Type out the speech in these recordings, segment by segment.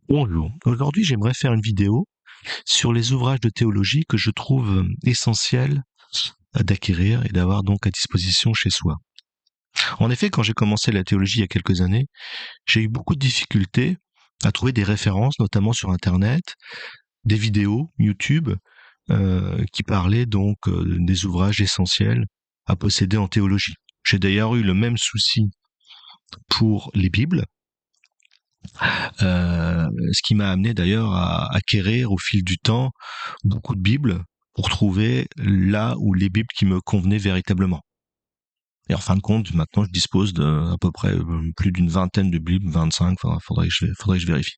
Bonjour, aujourd'hui j'aimerais faire une vidéo sur les ouvrages de théologie que je trouve essentiels d'acquérir et d'avoir donc à disposition chez soi. En effet, quand j'ai commencé la théologie il y a quelques années, j'ai eu beaucoup de difficultés à trouver des références, notamment sur Internet, des vidéos YouTube qui parlaient donc des ouvrages essentiels à posséder en théologie. J'ai d'ailleurs eu le même souci pour les Bibles. Ce qui m'a amené d'ailleurs à acquérir au fil du temps beaucoup de Bibles pour trouver là où les Bibles qui me convenaient véritablement. Et en fin de compte, maintenant, je dispose de à peu près plus d'une vingtaine de Bibles, 25, enfin, faudrait que je vérifie.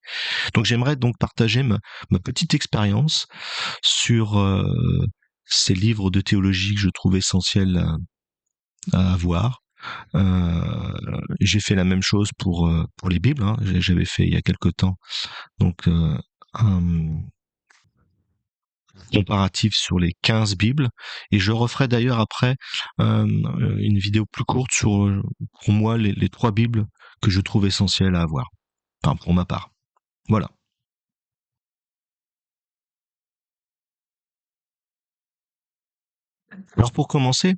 Donc j'aimerais donc partager ma petite expérience sur ces livres de théologie que je trouve essentiels à avoir. J'ai fait la même chose pour les Bibles, hein. J'avais fait il y a quelque temps donc un comparatif sur les 15 Bibles, et je referai d'ailleurs après une vidéo plus courte sur, pour moi, les 3 Bibles que je trouve essentielles à avoir, enfin pour ma part. Voilà. Alors pour commencer,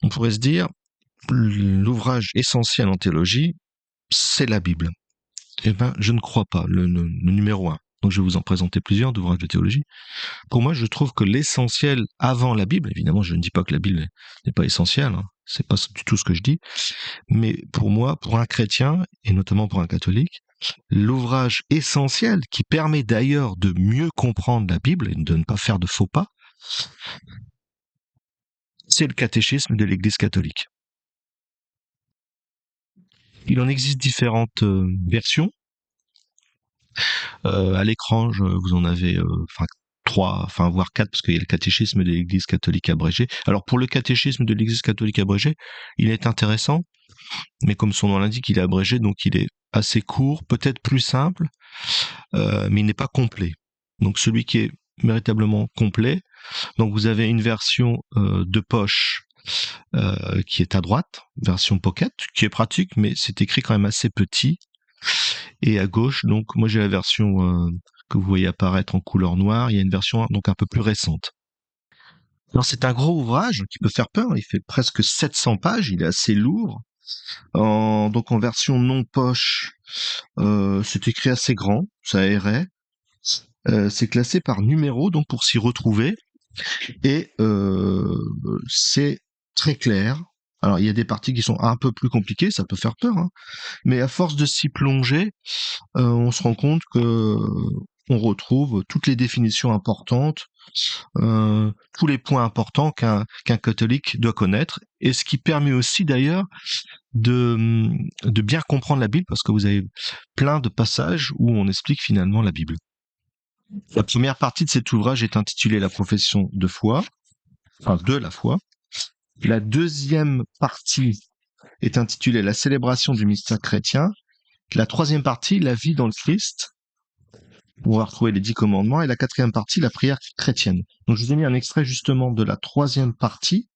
on pourrait se dire, l'ouvrage essentiel en théologie, c'est la Bible. Eh ben, je ne crois pas, le numéro un. Donc je vais vous en présenter plusieurs d'ouvrages de théologie. Pour moi, je trouve que l'essentiel avant la Bible, évidemment, je ne dis pas que la Bible n'est pas essentielle, hein, c'est pas du tout ce que je dis, mais pour moi, pour un chrétien, et notamment pour un catholique, l'ouvrage essentiel qui permet d'ailleurs de mieux comprendre la Bible et de ne pas faire de faux pas, c'est le catéchisme de l'Église catholique. Il en existe différentes versions. À l'écran, vous en avez trois, enfin voire quatre, parce qu'il y a le catéchisme de l'Église catholique abrégé. Alors pour le catéchisme de l'Église catholique abrégé, il est intéressant, mais comme son nom l'indique, il est abrégé, donc il est assez court, peut-être plus simple, mais il n'est pas complet. Donc celui qui est véritablement complet, donc vous avez une version de poche qui est à droite, version pocket, qui est pratique, mais c'est écrit quand même assez petit. Et à gauche, donc moi j'ai la version que vous voyez apparaître en couleur noire. Il y a une version donc un peu plus récente. Alors c'est un gros ouvrage qui peut faire peur. Il fait presque 700 pages. Il est assez lourd. Donc en version non poche, c'est écrit assez grand, ça aérait. C'est classé par numéro, donc pour s'y retrouver. Et c'est très clair. Alors il y a des parties qui sont un peu plus compliquées, ça peut faire peur, hein. Mais à force de s'y plonger, on se rend compte que on retrouve toutes les définitions importantes, tous les points importants qu'un catholique doit connaître, et ce qui permet aussi d'ailleurs de bien comprendre la Bible, parce que vous avez plein de passages où on explique finalement la Bible. La première partie de cet ouvrage est intitulée La profession de foi, enfin de la foi. La deuxième partie est intitulée La célébration du mystère chrétien. La troisième partie, La vie dans le Christ, où on va retrouver les 10 commandements. Et la quatrième partie, La prière chrétienne. Donc je vous ai mis un extrait justement de la troisième partie,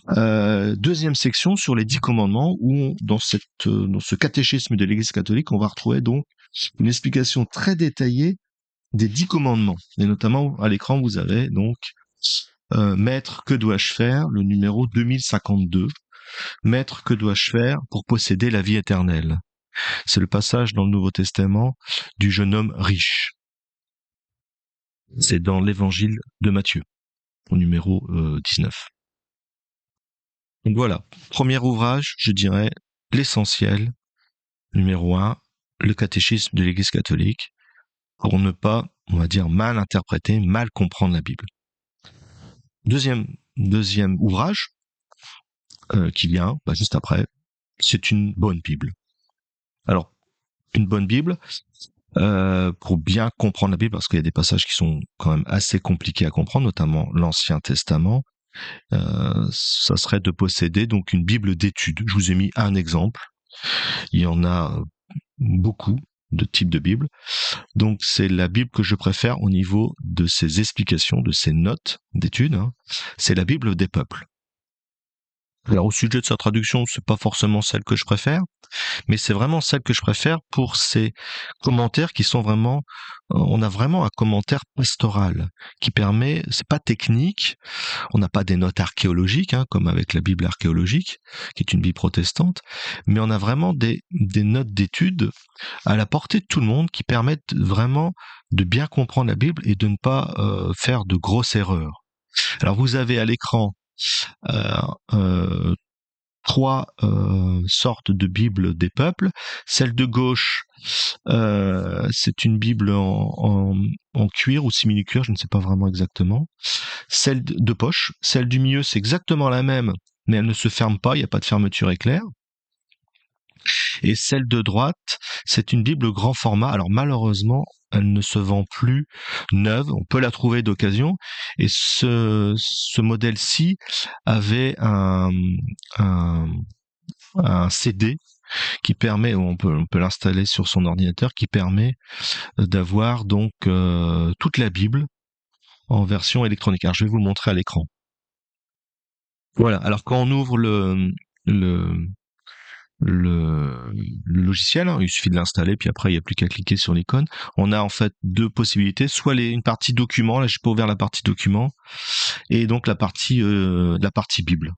deuxième section sur les 10 commandements, où dans ce catéchisme de l'Église catholique, on va retrouver donc une explication très détaillée des 10 commandements. Et notamment à l'écran, vous avez donc Maître, que dois-je faire? Le numéro 2052. Maître, que dois-je faire pour posséder la vie éternelle? C'est le passage dans le Nouveau Testament du jeune homme riche. C'est dans l'évangile de Matthieu, au numéro 19. Donc voilà, premier ouvrage, je dirais l'essentiel, numéro 1, le catéchisme de l'Église catholique, pour ne pas, on va dire, mal interpréter, mal comprendre la Bible. Deuxième ouvrage, qui vient juste après, c'est une bonne Bible. Alors, une bonne Bible, pour bien comprendre la Bible, parce qu'il y a des passages qui sont quand même assez compliqués à comprendre, notamment l'Ancien Testament, ça serait de posséder donc une Bible d'études. Je vous ai mis un exemple. Il y en a beaucoup de types de Bibles. Donc c'est la Bible que je préfère au niveau de ses explications, de ses notes d'études, hein. C'est la Bible des peuples. Alors, au sujet de sa traduction, c'est pas forcément celle que je préfère, mais c'est vraiment celle que je préfère pour ces commentaires qui sont vraiment, on a vraiment un commentaire pastoral qui permet, c'est pas technique, on n'a pas des notes archéologiques, hein, comme avec la Bible archéologique, qui est une Bible protestante, mais on a vraiment des notes d'études à la portée de tout le monde qui permettent vraiment de bien comprendre la Bible et de ne pas faire de grosses erreurs. Alors vous avez à l'écran euh, euh, trois sortes de Bibles des peuples. Celle de gauche, c'est une Bible en cuir ou simili-cuir, je ne sais pas vraiment exactement. Celle de poche, celle du milieu, c'est exactement la même, mais elle ne se ferme pas, il n'y a pas de fermeture éclair. Et celle de droite, c'est une Bible grand format. Alors malheureusement, elle ne se vend plus neuve. On peut la trouver d'occasion. Et ce modèle-ci avait un, un CD qui permet, on peut l'installer sur son ordinateur, qui permet d'avoir donc toute la Bible en version électronique. Alors je vais vous le montrer à l'écran. Voilà. Alors quand on ouvre le, le logiciel, hein, il suffit de l'installer, puis après il n'y a plus qu'à cliquer sur l'icône. On a en fait deux possibilités, soit une partie document, là j'ai pas ouvert la partie document, et donc la partie Bible.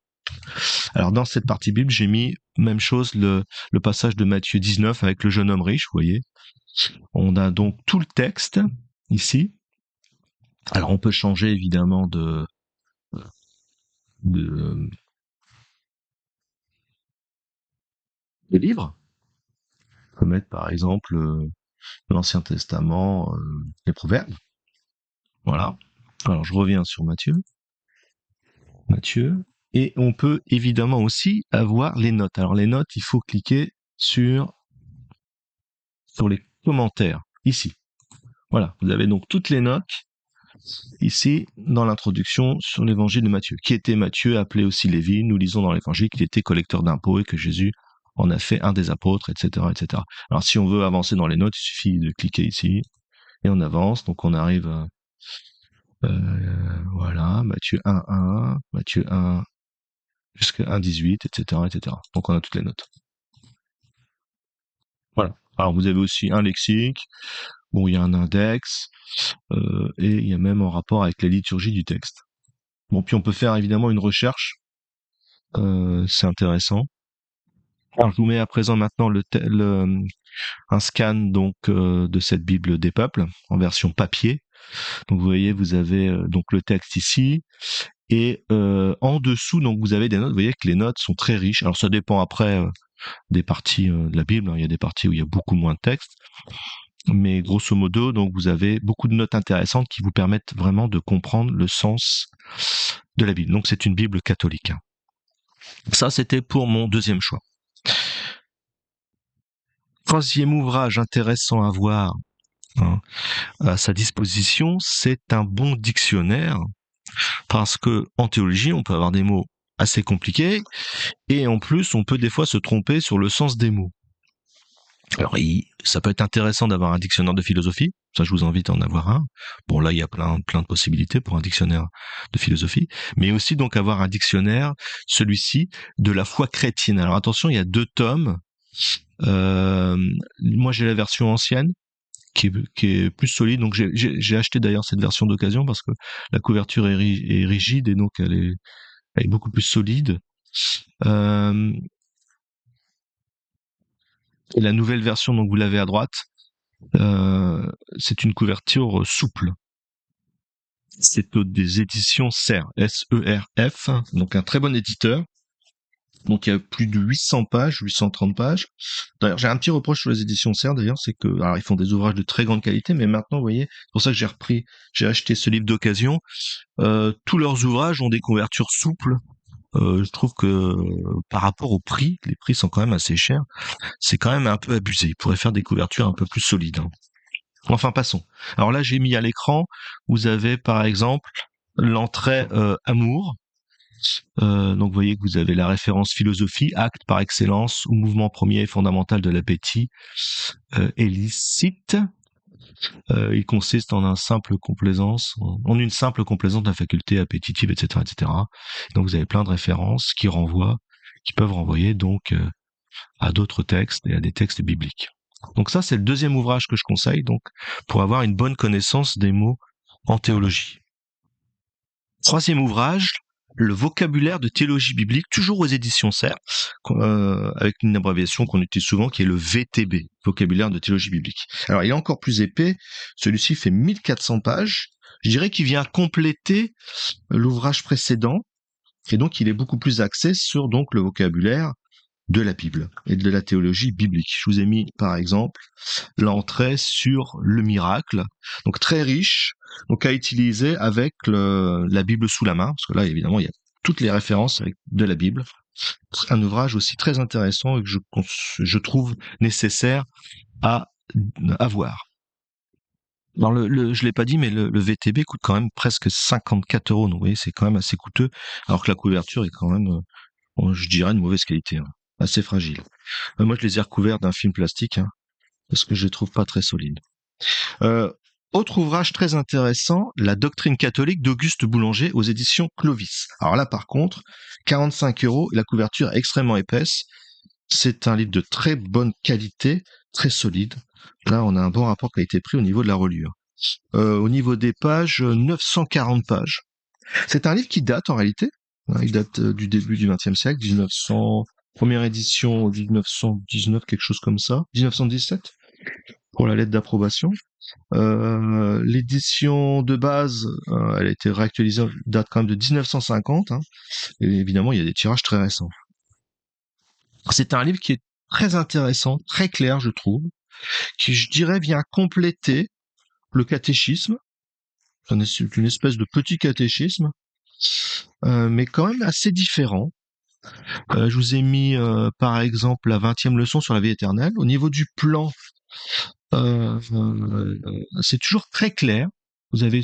Alors dans cette partie Bible, j'ai mis même chose le passage de Matthieu 19 avec le jeune homme riche, vous voyez. On a donc tout le texte ici. Alors on peut changer évidemment de, de livre. On peut mettre par exemple l'Ancien Testament, les Proverbes. Voilà. Alors je reviens sur Matthieu, et on peut évidemment aussi avoir les notes. Alors les notes, il faut cliquer sur les commentaires, ici. Voilà, vous avez donc toutes les notes ici dans l'introduction sur l'évangile de Matthieu. Qui était Matthieu, appelé aussi Lévi? Nous lisons dans l'évangile qu'il était collecteur d'impôts et que Jésus en a fait un des apôtres, etc., etc. Alors si on veut avancer dans les notes, il suffit de cliquer ici et on avance. Donc on arrive à voilà, Matthieu 1, Matthieu 1 jusqu'à 1,18, etc., etc. Donc on a toutes les notes. Voilà. Alors vous avez aussi un lexique, bon il y a un index, et il y a même un rapport avec la liturgie du texte. Bon, puis on peut faire évidemment une recherche, c'est intéressant. Alors je vous mets à présent maintenant un scan donc de cette Bible des peuples en version papier. Donc vous voyez, vous avez donc le texte ici, et en dessous donc vous avez des notes. Vous voyez que les notes sont très riches. Alors ça dépend après des parties de la Bible, hein. Il y a des parties où il y a beaucoup moins de texte, mais grosso modo donc vous avez beaucoup de notes intéressantes qui vous permettent vraiment de comprendre le sens de la Bible. Donc c'est une Bible catholique. Ça c'était pour mon deuxième choix. Troisième ouvrage intéressant à voir, hein, à sa disposition, c'est un bon dictionnaire, parce que en théologie, on peut avoir des mots assez compliqués, et en plus, on peut des fois se tromper sur le sens des mots. Alors, ça peut être intéressant d'avoir un dictionnaire de philosophie, ça je vous invite à en avoir un. Bon, là, il y a plein de possibilités pour un dictionnaire de philosophie, mais aussi donc avoir un dictionnaire, celui-ci, de la foi chrétienne. Alors attention, il y a 2 tomes. Moi, j'ai la version ancienne, qui est plus solide. Donc j'ai acheté d'ailleurs cette version d'occasion parce que la couverture est rigide et donc elle est beaucoup plus solide. Et la nouvelle version, donc vous l'avez à droite, c'est une couverture souple. C'est des éditions SERF, S-E-R-F, donc un très bon éditeur. Donc il y a plus de 800 pages, 830 pages. D'ailleurs, j'ai un petit reproche sur les éditions Serre, d'ailleurs, c'est que, alors ils font des ouvrages de très grande qualité, mais maintenant, vous voyez, c'est pour ça que j'ai acheté ce livre d'occasion. Tous leurs ouvrages ont des couvertures souples. Je trouve que par rapport au prix, les prix sont quand même assez chers. C'est quand même un peu abusé. Ils pourraient faire des couvertures un peu plus solides, hein. Enfin, passons. Alors là, j'ai mis à l'écran, vous avez par exemple l'entrée Amour. Donc vous voyez que vous avez la référence philosophie, acte par excellence ou mouvement premier et fondamental de l'appétit illicite. Il consiste en une simple complaisance de la faculté appétitive, etc., etc. Donc vous avez plein de références qui peuvent renvoyer donc à d'autres textes et à des textes bibliques. Donc ça, c'est le deuxième ouvrage que je conseille, donc pour avoir une bonne connaissance des mots en théologie. Troisième ouvrage, le vocabulaire de théologie biblique, toujours aux éditions Cerf, avec une abréviation qu'on utilise souvent, qui est le VTB, vocabulaire de théologie biblique. Alors, il est encore plus épais, celui-ci fait 1400 pages, je dirais qu'il vient compléter l'ouvrage précédent, et donc il est beaucoup plus axé sur donc le vocabulaire de la Bible et de la théologie biblique. Je vous ai mis, par exemple, l'entrée sur le miracle, donc très riche, donc à utiliser avec la Bible sous la main, parce que là, évidemment, il y a toutes les références de la Bible. Un ouvrage aussi très intéressant et que je trouve nécessaire à avoir. Alors je l'ai pas dit, mais le VTB coûte quand même presque 54 €. Donc vous voyez, c'est quand même assez coûteux, alors que la couverture est quand même, je dirais, de mauvaise qualité, hein, assez fragile. Moi, je les ai recouverts d'un film plastique, hein, parce que je les trouve pas très solides. Autre ouvrage très intéressant, La doctrine catholique d'Auguste Boulanger aux éditions Clovis. Alors là, par contre, 45 €, la couverture est extrêmement épaisse. C'est un livre de très bonne qualité, très solide. Là, on a un bon rapport qualité-prix au niveau de la reliure. Au niveau des pages, 940 pages. C'est un livre qui date en réalité. Il date du début du XXe siècle, 1900, première édition 1919, quelque chose comme ça, 1917, pour la lettre d'approbation. L'édition de base, elle a été réactualisée, date quand même de 1950, hein, et évidemment, il y a des tirages très récents. C'est un livre qui est très intéressant, très clair, je trouve, qui, je dirais, vient compléter le catéchisme. C'est une espèce de petit catéchisme, mais quand même assez différent. Je vous ai mis, par exemple, la 20e leçon sur la vie éternelle. Au niveau du plan, c'est toujours très clair. Vous avez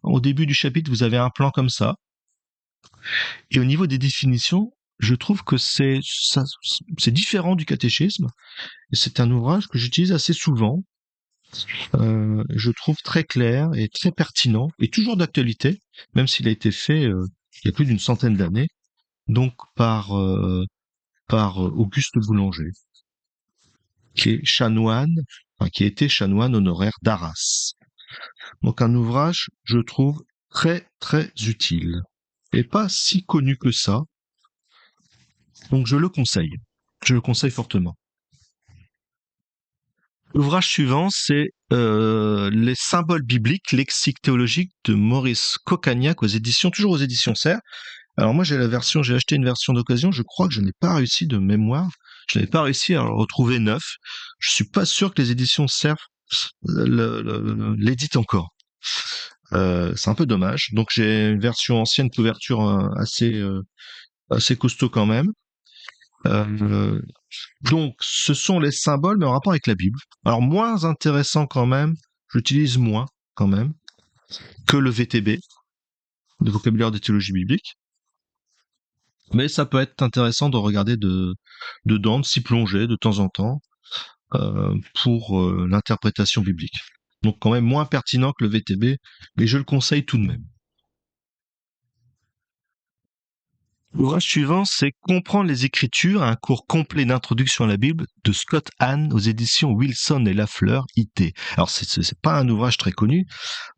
au début du chapitre, vous avez un plan comme ça. Et au niveau des définitions, je trouve que c'est différent du catéchisme. Et c'est un ouvrage que j'utilise assez souvent. Je trouve très clair et très pertinent et toujours d'actualité, même s'il a été fait il y a plus d'une centaine d'années, donc par Auguste Boulanger, qui est chanoine, enfin, qui était chanoine honoraire d'Arras. Donc un ouvrage, je trouve, très très utile et pas si connu que ça. Donc je le conseille. Je le conseille fortement. L'ouvrage suivant, c'est Les symboles bibliques, lexique théologique de Maurice Coccagnac toujours aux éditions Cerf. Alors moi j'ai acheté une version d'occasion, je crois que je n'ai pas réussi de mémoire, je n'avais pas réussi à le retrouver neuf. Je suis pas sûr que les éditions Cerf l'éditent encore. C'est un peu dommage. Donc j'ai une version ancienne, couverture assez costaud quand même. Donc, ce sont les symboles, mais en rapport avec la Bible. Alors, moins intéressant quand même, j'utilise moins quand même, que le VTB, le vocabulaire de théologie biblique. Mais ça peut être intéressant de regarder dedans, de s'y plonger de temps en temps, pour l'interprétation biblique. Donc, quand même moins pertinent que le VTB, mais je le conseille tout de même. L'ouvrage suivant, c'est Comprendre les Écritures, un cours complet d'introduction à la Bible de Scott Hahn aux éditions Wilson et Lafleur, IT. Alors, c'est pas un ouvrage très connu.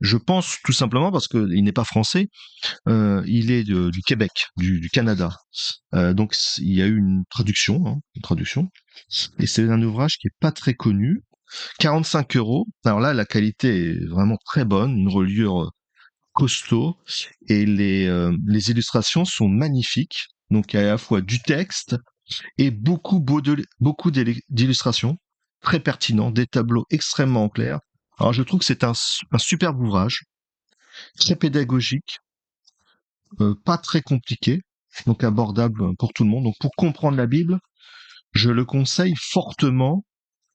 Je pense tout simplement parce qu'il n'est pas français. Il est du Québec, du Canada. Donc, il y a eu une traduction, Et c'est un ouvrage qui est pas très connu. 45 €. Alors là, la qualité est vraiment très bonne, une reliure costaud et les illustrations sont magnifiques. Donc il y a à la fois du texte et beaucoup d'illustrations très pertinents, des tableaux extrêmement clairs. Alors je trouve que c'est un superbe ouvrage, très pédagogique, pas très compliqué, donc abordable pour tout le monde. Donc pour comprendre la Bible, je le conseille fortement.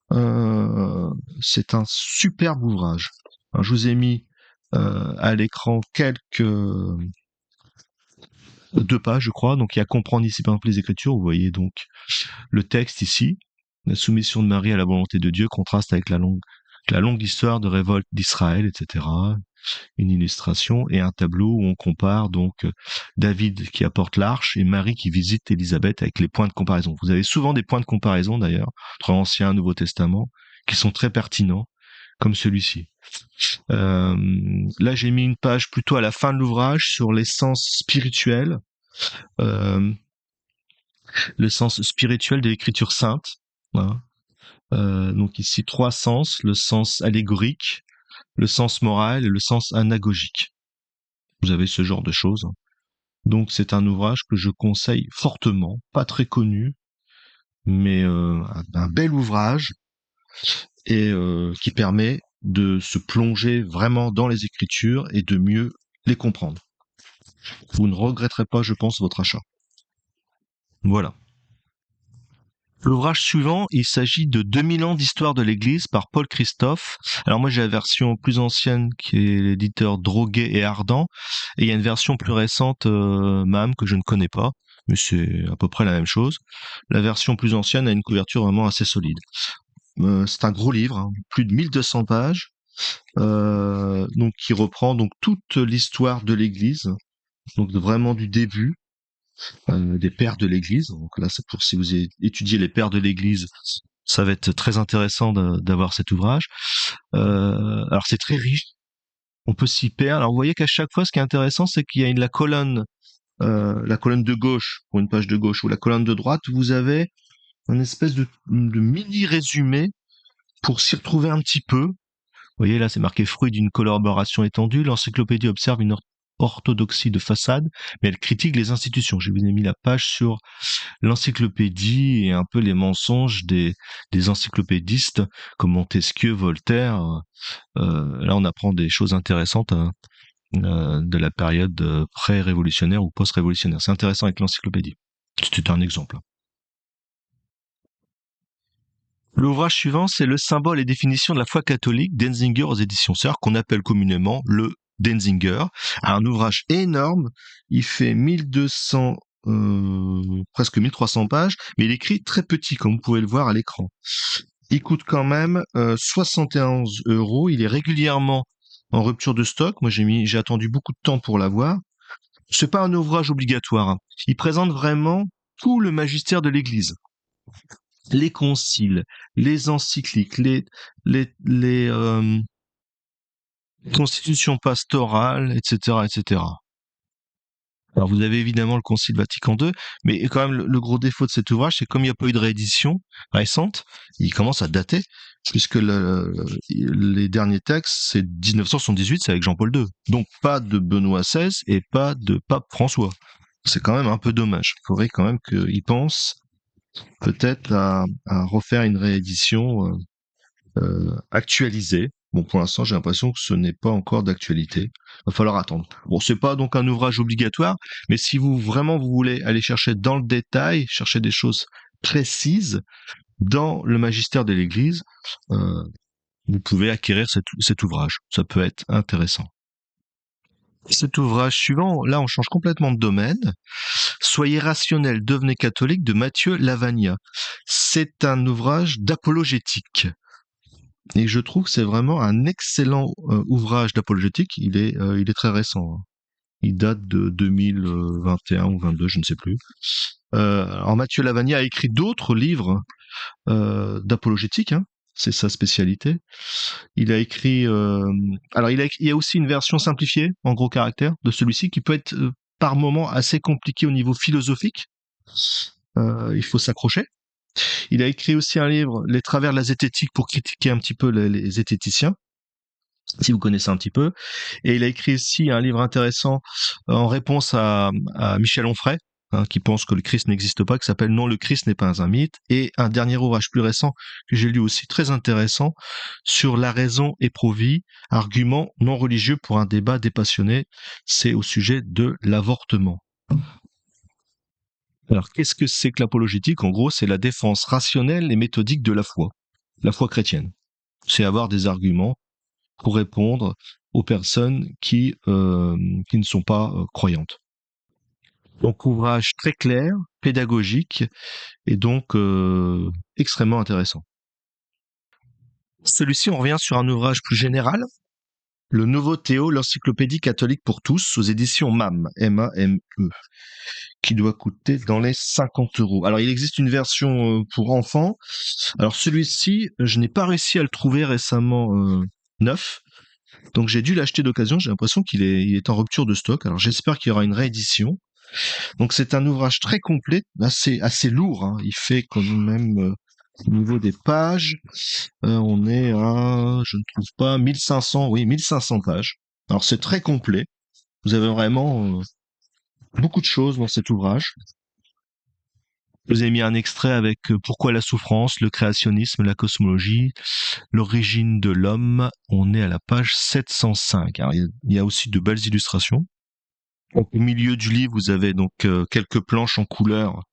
C'est un superbe ouvrage. Alors, je vous ai mis à l'écran quelques 2 pages, je crois. Donc, il y a comprendre ici, par exemple, les Écritures. Vous voyez donc le texte ici. La soumission de Marie à la volonté de Dieu contraste avec la longue la longue histoire de révolte d'Israël, etc. Une illustration et un tableau où on compare donc David qui apporte l'arche et Marie qui visite Élisabeth avec les points de comparaison. Vous avez souvent des points de comparaison d'ailleurs entre l'Ancien et le Nouveau Testament qui sont très pertinents, comme celui-ci. Là, j'ai mis une page plutôt à la fin de l'ouvrage sur l'essence spirituelle, le sens spirituel de l'écriture sainte. Hein. Donc ici, 3 sens, le sens allégorique, le sens moral et le sens anagogique. Vous avez ce genre de choses. Donc c'est un ouvrage que je conseille fortement, pas très connu, mais un bel ouvrage et qui permet de se plonger vraiment dans les Écritures et de mieux les comprendre. Vous ne regretterez pas, je pense, votre achat. Voilà. L'ouvrage suivant, il s'agit de 2000 ans d'histoire de l'Église par Paul Christophe. Alors moi j'ai la version plus ancienne qui est l'éditeur Droguet et Ardent, et il y a une version plus récente, MAM, que je ne connais pas, mais c'est à peu près la même chose. La version plus ancienne a une couverture vraiment assez solide. C'est un gros livre, hein, plus de 1200 pages, donc qui reprend donc toute l'histoire de l'Église, donc vraiment du début, des pères de l'Église. Donc là, c'est pour si vous étudiez les pères de l'Église, ça va être très intéressant d'avoir cet ouvrage. Alors c'est très riche, on peut s'y perdre. Alors vous voyez qu'à chaque fois, ce qui est intéressant, c'est qu'il y a la colonne de gauche pour une page de gauche ou la colonne de droite, vous avez une espèce de mini résumé pour s'y retrouver un petit peu. Vous voyez là, c'est marqué fruit d'une collaboration étendue. L'encyclopédie observe une orthodoxie de façade, mais elle critique les institutions. Je vous ai mis la page sur l'encyclopédie et un peu les mensonges des encyclopédistes comme Montesquieu, Voltaire. Là, on apprend des choses intéressantes de la période pré-révolutionnaire ou post-révolutionnaire. C'est intéressant avec l'encyclopédie. C'était un exemple. L'ouvrage suivant, c'est Le symbole et définition de la foi catholique, Denzinger aux éditions Sœurs, qu'on appelle communément le Denzinger. Un ouvrage énorme, il fait 1200, presque 1300 pages, mais il écrit très petit, comme vous pouvez le voir à l'écran. Il coûte quand même 71 €. Il est régulièrement en rupture de stock. Moi, j'ai attendu beaucoup de temps pour l'avoir. C'est pas un ouvrage obligatoire. Hein. Il présente vraiment tout le magistère de l'Église. Les conciles, les encycliques, les constitutions pastorales, etc., etc. Alors vous avez évidemment le Concile Vatican II, mais quand même le gros défaut de cet ouvrage, c'est comme il n'y a pas eu de réédition récente, il commence à dater, puisque les derniers textes, c'est 1978, c'est avec Jean-Paul II. Donc pas de Benoît XVI et pas de Pape François. C'est quand même un peu dommage. Il faudrait quand même qu'il pense peut-être à refaire une réédition actualisée. Bon, pour l'instant, j'ai l'impression que ce n'est pas encore d'actualité. Va falloir attendre. Bon, c'est pas donc un ouvrage obligatoire, mais si vous voulez aller chercher dans le détail, chercher des choses précises dans le magistère de l'Église, vous pouvez acquérir cet ouvrage. Ça peut être intéressant. Cet ouvrage suivant, là, on change complètement de domaine. Soyez rationnel, devenez catholique de Mathieu Lavagna. C'est un ouvrage d'apologétique. Et je trouve que c'est vraiment un excellent ouvrage d'apologétique. Il est très récent. Hein. Il date de 2021 ou 22, je ne sais plus. Alors Mathieu Lavagna a écrit d'autres livres d'apologétique. Hein. C'est sa spécialité. Il a écrit. Alors il y a aussi une version simplifiée en gros caractères de celui-ci qui peut être par moments assez compliqué au niveau philosophique. Il faut s'accrocher. Il a écrit aussi un livre, Les travers de la zététique, pour critiquer un petit peu les zététiciens, si vous connaissez un petit peu. Et il a écrit aussi un livre intéressant en réponse à Michel Onfray, hein, qui pense que le Christ n'existe pas, qui s'appelle Non, le Christ n'est pas un mythe. Et un dernier ouvrage plus récent que j'ai lu aussi, très intéressant, sur la raison et pro-vie, argument non religieux pour un débat dépassionné. C'est au sujet de l'avortement. Alors, qu'est-ce que c'est que l'apologétique? En gros, c'est la défense rationnelle et méthodique de la foi chrétienne. C'est avoir des arguments pour répondre aux personnes qui ne sont pas croyantes. Donc, ouvrage très clair, pédagogique et donc extrêmement intéressant. Celui-ci, on revient sur un ouvrage plus général, le Nouveau Théo, l'encyclopédie catholique pour tous, aux éditions MAM, M-A-M-E, qui doit coûter dans les 50 euros. Alors, il existe une version pour enfants. Alors, celui-ci, je n'ai pas réussi à le trouver récemment neuf. Donc, j'ai dû l'acheter d'occasion. J'ai l'impression il est en rupture de stock. Alors, j'espère qu'il y aura une réédition. Donc, c'est un ouvrage très complet, assez lourd, hein. Il fait quand même, au niveau des pages, on est à, je ne trouve pas, 1500, oui, 1500 pages. Alors, c'est très complet. Vous avez vraiment beaucoup de choses dans cet ouvrage. Je vous ai mis un extrait avec Pourquoi la souffrance, le créationnisme, la cosmologie, l'origine de l'homme. On est à la page 705. Alors, il y a aussi de belles illustrations. Donc, au milieu du livre, vous avez donc quelques planches en couleur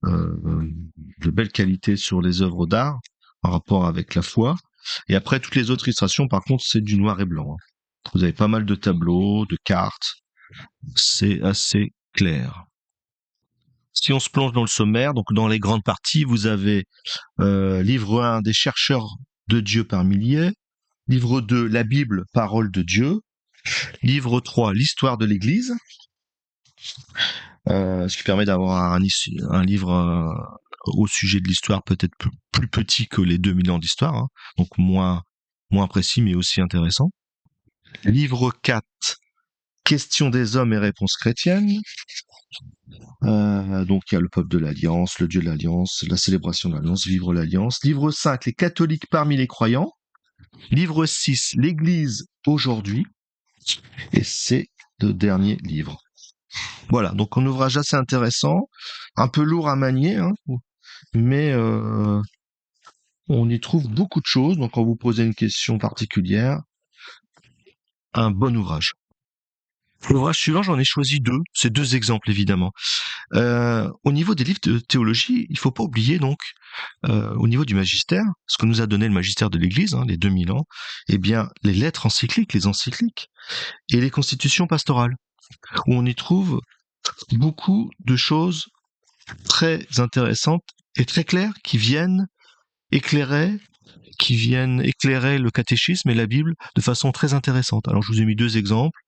de belle qualité sur les œuvres d'art en rapport avec la foi. Et après, toutes les autres illustrations, par contre, c'est du noir et blanc. Vous avez pas mal de tableaux, de cartes. C'est assez clair. Si on se plonge dans le sommaire, donc dans les grandes parties, vous avez livre 1, des chercheurs de Dieu par milliers, livre 2, la Bible, parole de Dieu, livre 3, l'histoire de l'Église, ce qui permet d'avoir un livre au sujet de l'histoire peut-être plus petit que les 2000 ans d'histoire, hein, donc moins précis mais aussi intéressant. Livre 4, questions des hommes et réponses chrétiennes. Donc il y a le peuple de l'Alliance, le Dieu de l'Alliance, la célébration de l'Alliance, vivre l'Alliance. Livre 5, les catholiques parmi les croyants. Livre 6, l'Église aujourd'hui. Et c'est le dernier livre. Voilà, donc un ouvrage assez intéressant, un peu lourd à manier, hein, mais on y trouve beaucoup de choses. Donc quand vous posez une question particulière, un bon ouvrage. L'ouvrage suivant, j'en ai choisi deux. C'est deux exemples, évidemment. Au niveau des livres de théologie, il faut pas oublier, donc, au niveau du magistère, ce que nous a donné le magistère de l'Église, hein, les 2000 ans, eh bien, les lettres encycliques, les encycliques, et les constitutions pastorales, où on y trouve beaucoup de choses très intéressantes et très claires qui viennent éclairer le catéchisme et la Bible de façon très intéressante. Alors, je vous ai mis deux exemples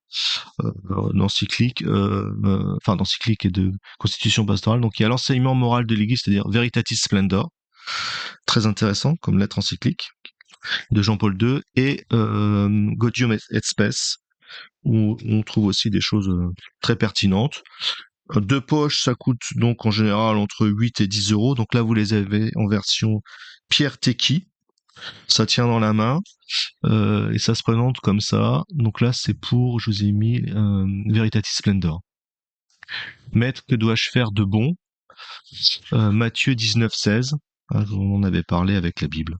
d'encyclique et de constitution pastorale. Donc il y a l'enseignement moral de l'Église, c'est-à-dire Veritatis Splendor, très intéressant comme lettre encyclique de Jean-Paul II, et Gaudium et Spes, où on trouve aussi des choses très pertinentes. Deux poches, ça coûte donc en général entre 8 et 10 euros. Donc là, vous les avez en version Pierre Tecky. Ça tient dans la main. Et ça se présente comme ça. Donc là, c'est pour, je vous ai mis Veritatis Splendor. Maître, que dois-je faire de bon? Matthieu 19,16. On en avait parlé avec la Bible.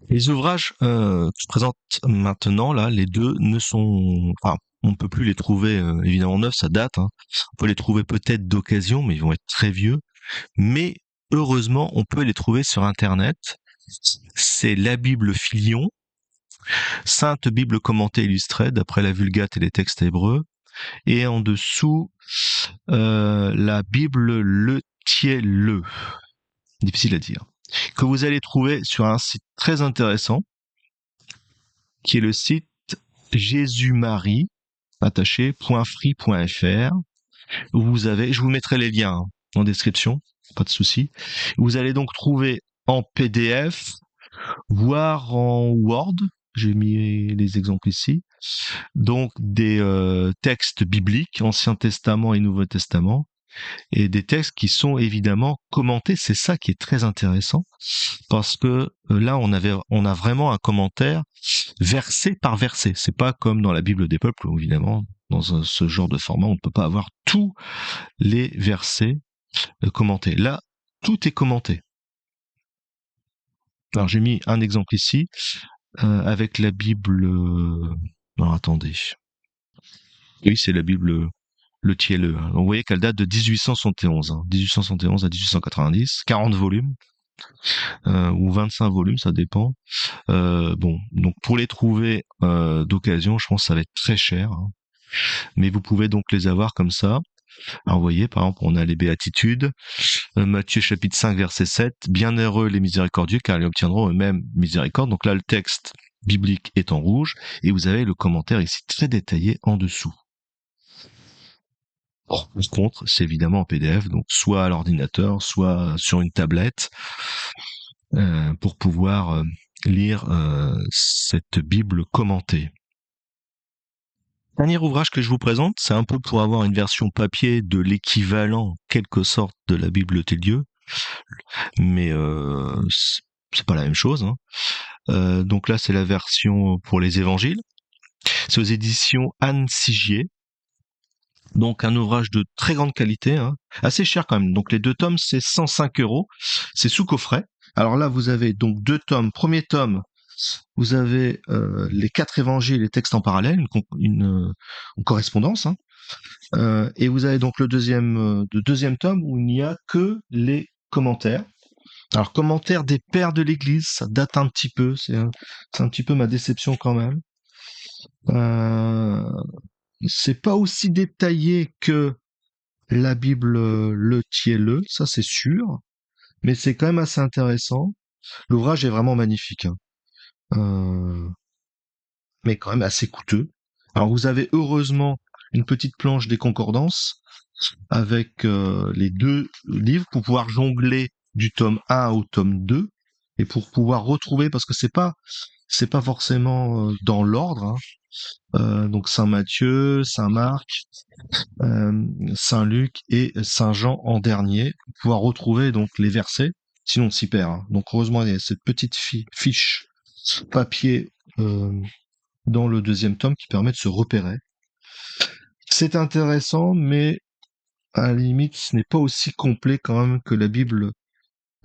Les ouvrages que je présente maintenant, là, les deux ne sont... Enfin, on ne peut plus les trouver, évidemment, neufs, ça date. Hein. On peut les trouver peut-être d'occasion, mais ils vont être très vieux. Mais heureusement, on peut les trouver sur Internet. C'est la Bible Filion, Sainte Bible commentée et illustrée d'après la Vulgate et les textes hébreux, et en dessous la Bible Le Thielleux, difficile à dire, que vous allez trouver sur un site très intéressant, qui est le site Jésus-Marie attaché.free.fr, où vous avez, je vous mettrai les liens en description, pas de souci. Vous allez donc trouver en PDF, voire en Word, j'ai mis les exemples ici, donc des textes bibliques, Ancien Testament et Nouveau Testament, et des textes qui sont évidemment commentés. C'est ça qui est très intéressant, parce que là, on a vraiment un commentaire verset par verset. C'est pas comme dans la Bible des peuples, où évidemment, dans ce genre de format, on ne peut pas avoir tous les versets commentés. Là, tout est commenté. Alors, j'ai mis un exemple ici, avec la Bible... Non, attendez. Oui, c'est la Bible Le Thielleux. Donc, vous voyez qu'elle date de 1871. 1871 à 1890, 40 volumes. Ou 25 volumes, ça dépend. Bon, donc pour les trouver d'occasion, je pense que ça va être très cher. Hein. Mais vous pouvez donc les avoir comme ça. Alors vous voyez, par exemple, on a les béatitudes, Matthieu chapitre 5 verset 7, bienheureux les miséricordieux car ils obtiendront eux-mêmes miséricorde. Donc là, le texte biblique est en rouge et vous avez le commentaire ici très détaillé en dessous. Par contre, c'est évidemment en PDF, donc soit à l'ordinateur, soit sur une tablette, pour pouvoir lire cette Bible commentée. Dernier ouvrage que je vous présente, c'est un peu pour avoir une version papier de l'équivalent, quelque sorte, de la Bible Télieu, mais c'est pas la même chose, hein. Donc là, c'est la version pour les évangiles. C'est aux éditions Anne Sigier. Donc un ouvrage de très grande qualité, hein, assez cher quand même. Donc les 2 tomes, c'est 105 €. C'est sous coffret. Alors là, vous avez donc 2 tomes. Premier tome, vous avez les 4 évangiles et textes en parallèle, une correspondance. Hein. Et vous avez donc le deuxième tome où il n'y a que les commentaires. Alors commentaires des pères de l'Église, ça date un petit peu. C'est un petit peu ma déception quand même. C'est pas aussi détaillé que la Bible le Thielleux, ça c'est sûr, mais c'est quand même assez intéressant. L'ouvrage est vraiment magnifique, hein. Mais quand même assez coûteux. Alors vous avez heureusement une petite planche des concordances avec les 2 livres pour pouvoir jongler du tome 1 au tome 2 et pour pouvoir retrouver, parce que c'est pas forcément dans l'ordre, hein. Donc Saint Matthieu, Saint Marc, Saint Luc et Saint Jean en dernier, pour pouvoir retrouver donc les versets, sinon on s'y perd, hein. Donc heureusement il y a cette petite fiche papier dans le 2e tome qui permet de se repérer. C'est intéressant, mais à la limite ce n'est pas aussi complet quand même que la Bible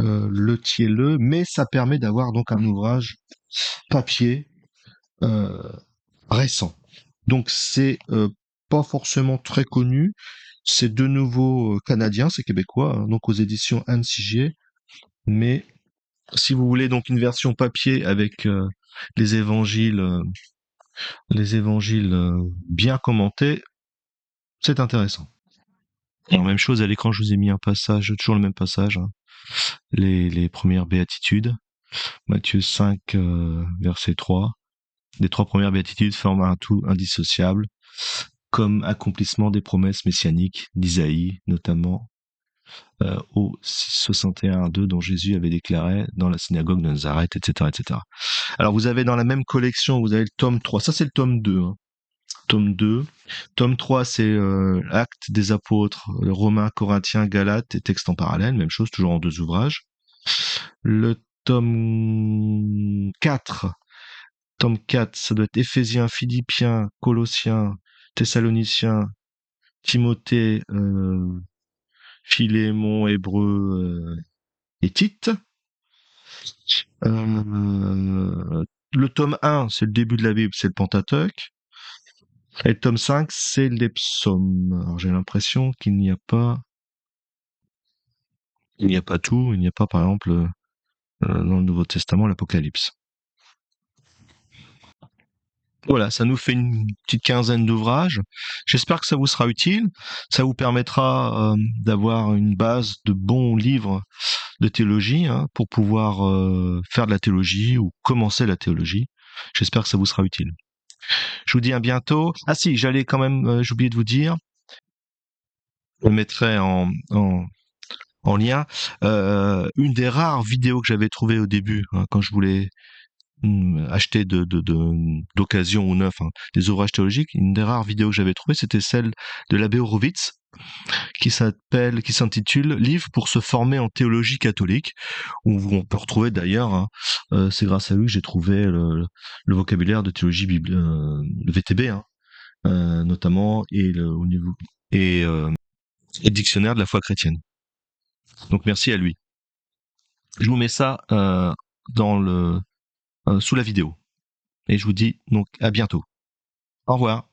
le Thielleux, mais ça permet d'avoir donc un ouvrage papier récent. Donc c'est pas forcément très connu. C'est de nouveau canadien, c'est québécois, hein, donc aux éditions Anne Sigier. Mais si vous voulez donc une version papier avec les évangiles, bien commentés, c'est intéressant. Alors, même chose à l'écran, je vous ai mis un passage, toujours le même passage, hein. Les premières béatitudes, Matthieu 5, verset 3. Les 3 premières béatitudes forment un tout indissociable, comme accomplissement des promesses messianiques d'Isaïe, notamment au 61-2 dont Jésus avait déclaré dans la synagogue de Nazareth, etc., etc. Alors vous avez dans la même collection, vous avez le tome 3, ça c'est le tome 2, hein. Tome 2. Tome 3, c'est Actes des apôtres, Romains, Corinthiens, Galates et textes en parallèle, même chose, toujours en 2 ouvrages. Le tome 4, ça doit être Éphésiens, Philippiens, Colossiens, Thessaloniciens, Timothée, Philémon, Hébreu et Tite. Le tome 1, c'est le début de la Bible, c'est le Pentateuque. Et le tome 5, c'est les psaumes. Alors j'ai l'impression qu'il n'y a pas tout, il n'y a pas par exemple dans le Nouveau Testament l'Apocalypse. Voilà, ça nous fait une petite quinzaine d'ouvrages. J'espère que ça vous sera utile. Ça vous permettra d'avoir une base de bons livres de théologie, hein, pour pouvoir faire de la théologie ou commencer la théologie. J'espère que ça vous sera utile. Je vous dis à bientôt. Ah si, j'allais quand même, j'ai oublié de vous dire, je le mettrai en lien, une des rares vidéos que j'avais trouvées au début, hein, quand je voulais acheter d'occasion ou neuf, hein, des ouvrages théologiques. Une des rares vidéos que j'avais trouvées, c'était celle de l'abbé Horowitz, qui s'intitule Livre pour se former en théologie catholique, où on peut retrouver d'ailleurs, hein, c'est grâce à lui que j'ai trouvé le vocabulaire de théologie le VTB, hein, notamment, et le dictionnaire de la foi chrétienne. Donc merci à lui. Je vous mets ça sous la vidéo. Et je vous dis donc à bientôt. Au revoir.